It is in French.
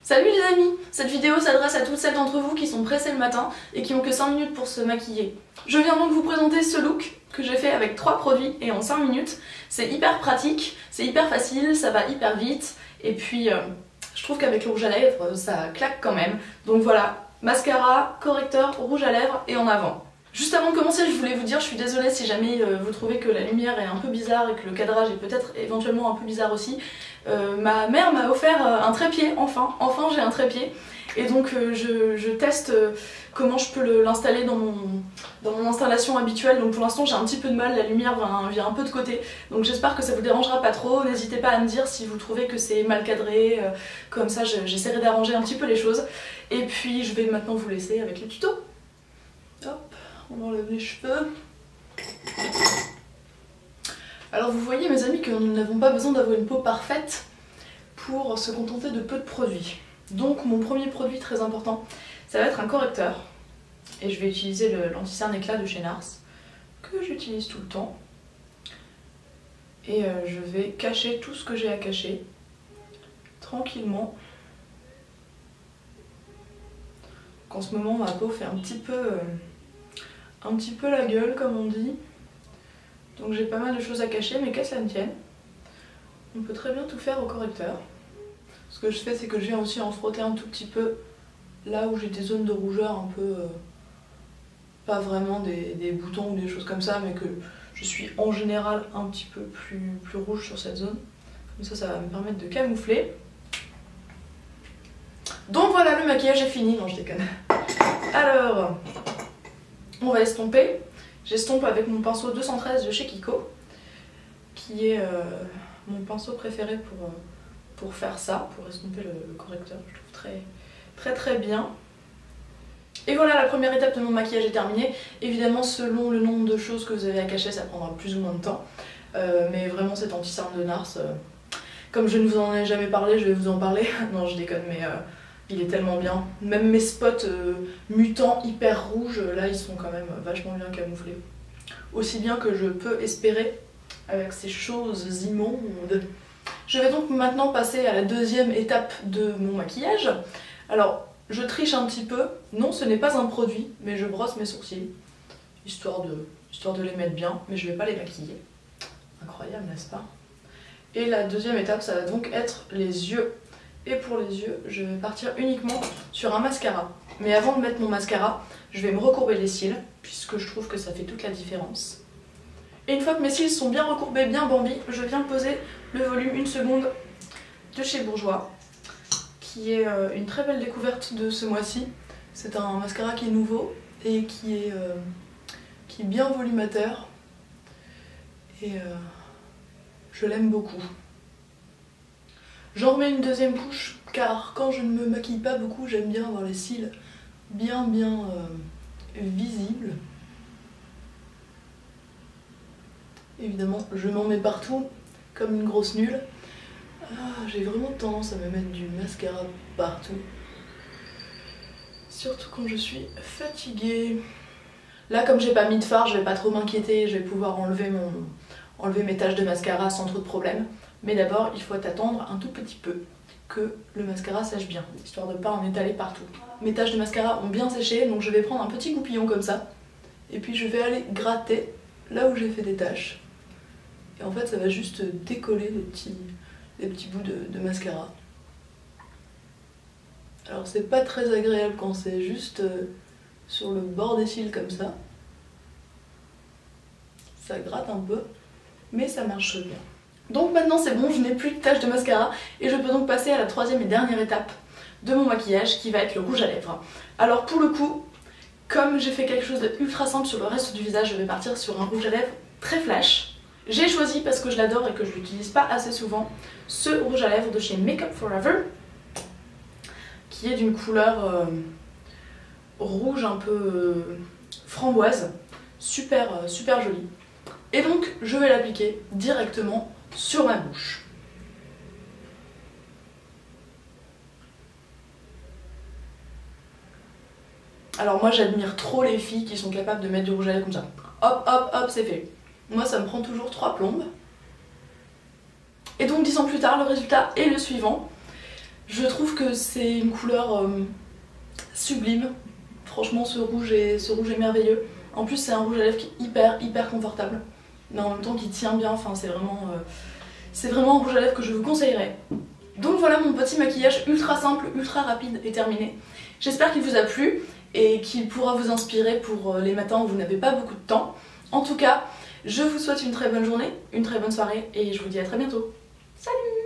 Salut les amis! Cette vidéo s'adresse à toutes celles d'entre vous qui sont pressées le matin et qui ont que 5 minutes pour se maquiller. Je viens donc vous présenter ce look que j'ai fait avec 3 produits et en 5 minutes. C'est hyper pratique, c'est hyper facile, ça va hyper vite et puis je trouve qu'avec le rouge à lèvres ça claque quand même. Donc voilà, mascara, correcteur, rouge à lèvres et en avant. Juste avant de commencer, je voulais vous dire, je suis désolée si jamais vous trouvez que la lumière est un peu bizarre et que le cadrage est peut-être éventuellement un peu bizarre aussi. Ma mère m'a offert un trépied, enfin j'ai un trépied. Et donc je teste comment je peux l'installer dans mon installation habituelle. Donc pour l'instant j'ai un petit peu de mal, la lumière vient un peu de côté. Donc j'espère que ça vous dérangera pas trop. N'hésitez pas à me dire si vous trouvez que c'est mal cadré. Comme ça j'essaierai d'arranger un petit peu les choses. Et puis je vais maintenant vous laisser avec le tuto. Hop, on enlève les cheveux. Alors vous voyez mes amis que nous n'avons pas besoin d'avoir une peau parfaite pour se contenter de peu de produits. Donc mon premier produit très important, ça va être un correcteur. Et je vais utiliser l'anti-cerne éclat de chez Nars, que j'utilise tout le temps. Et je vais cacher tout ce que j'ai à cacher, tranquillement. Donc en ce moment ma peau fait un petit peu la gueule comme on dit. Donc j'ai pas mal de choses à cacher, mais qu'à cela ne tienne, on peut très bien tout faire au correcteur. Ce que je fais, c'est que je viens aussi en frotter un tout petit peu là où j'ai des zones de rougeur un peu... pas vraiment des boutons ou des choses comme ça, mais que je suis en général un petit peu plus rouge sur cette zone. Comme ça va me permettre de camoufler. Donc voilà, le maquillage est fini. Non, je déconne. Alors, on va estomper. J'estompe avec mon pinceau 213 de chez Kiko, qui est mon pinceau préféré pour faire ça, pour estomper le correcteur. Je trouve très bien. Et voilà, la première étape de mon maquillage est terminée. Évidemment, selon le nombre de choses que vous avez à cacher, ça prendra plus ou moins de temps. Mais vraiment, cet anti-cerne de Nars, comme je ne vous en ai jamais parlé, je vais vous en parler. Non, je déconne, mais il est tellement bien. Même mes spots mutants hyper rouges, là, ils sont quand même vachement bien camouflés. Aussi bien que je peux espérer avec ces choses immondes. Je vais donc maintenant passer à la deuxième étape de mon maquillage. Alors, je triche un petit peu. Non, ce n'est pas un produit, mais je brosse mes sourcils, histoire de les mettre bien, mais je ne vais pas les maquiller. Incroyable, n'est-ce pas? Et la deuxième étape, ça va donc être les yeux. Et pour les yeux, je vais partir uniquement sur un mascara. Mais avant de mettre mon mascara, je vais me recourber les cils, puisque je trouve que ça fait toute la différence. Et une fois que mes cils sont bien recourbés, bien bambis, je viens poser le volume 1 seconde de chez Bourjois, qui est une très belle découverte de ce mois-ci. C'est un mascara qui est nouveau et qui est bien volumateur. Et je l'aime beaucoup. J'en remets une deuxième couche, car quand je ne me maquille pas beaucoup, j'aime bien avoir les cils bien visibles. Évidemment, je m'en mets partout, comme une grosse nulle. J'ai vraiment tendance à me mettre du mascara partout. Surtout quand je suis fatiguée. Là, comme j'ai pas mis de fard, je vais pas trop m'inquiéter, je vais pouvoir enlever mes taches de mascara sans trop de problème. Mais d'abord, il faut attendre un tout petit peu que le mascara sèche bien, histoire de ne pas en étaler partout. Mes taches de mascara ont bien séché, donc je vais prendre un petit goupillon comme ça. Et puis je vais aller gratter là où j'ai fait des taches. Et en fait, ça va juste décoller les petits bouts de mascara. Alors c'est pas très agréable quand c'est juste sur le bord des cils comme ça. Ça gratte un peu, mais ça marche bien. Donc maintenant c'est bon, je n'ai plus de taches de mascara et je peux donc passer à la troisième et dernière étape de mon maquillage qui va être le rouge à lèvres. Alors pour le coup, comme j'ai fait quelque chose d'ultra simple sur le reste du visage, je vais partir sur un rouge à lèvres très flash. J'ai choisi, parce que je l'adore et que je l'utilise pas assez souvent, ce rouge à lèvres de chez Make Up For Ever, qui est d'une couleur rouge un peu framboise, super jolie. Et donc je vais l'appliquer directement sur ma bouche. Alors moi j'admire trop les filles qui sont capables de mettre du rouge à lèvres comme ça. Hop hop hop, c'est fait. Moi ça me prend toujours 3 plombes. Et donc 10 ans plus tard, le résultat est le suivant. Je trouve que c'est une couleur sublime. Franchement, ce rouge est merveilleux. En plus, c'est un rouge à lèvres qui est hyper confortable, mais en même temps qui tient bien. Enfin, c'est vraiment un rouge à lèvres que je vous conseillerais. Donc voilà, mon petit maquillage ultra simple, ultra rapide est terminé. J'espère qu'il vous a plu et qu'il pourra vous inspirer pour les matins où vous n'avez pas beaucoup de temps. En tout cas, je vous souhaite une très bonne journée, une très bonne soirée et je vous dis à très bientôt. Salut!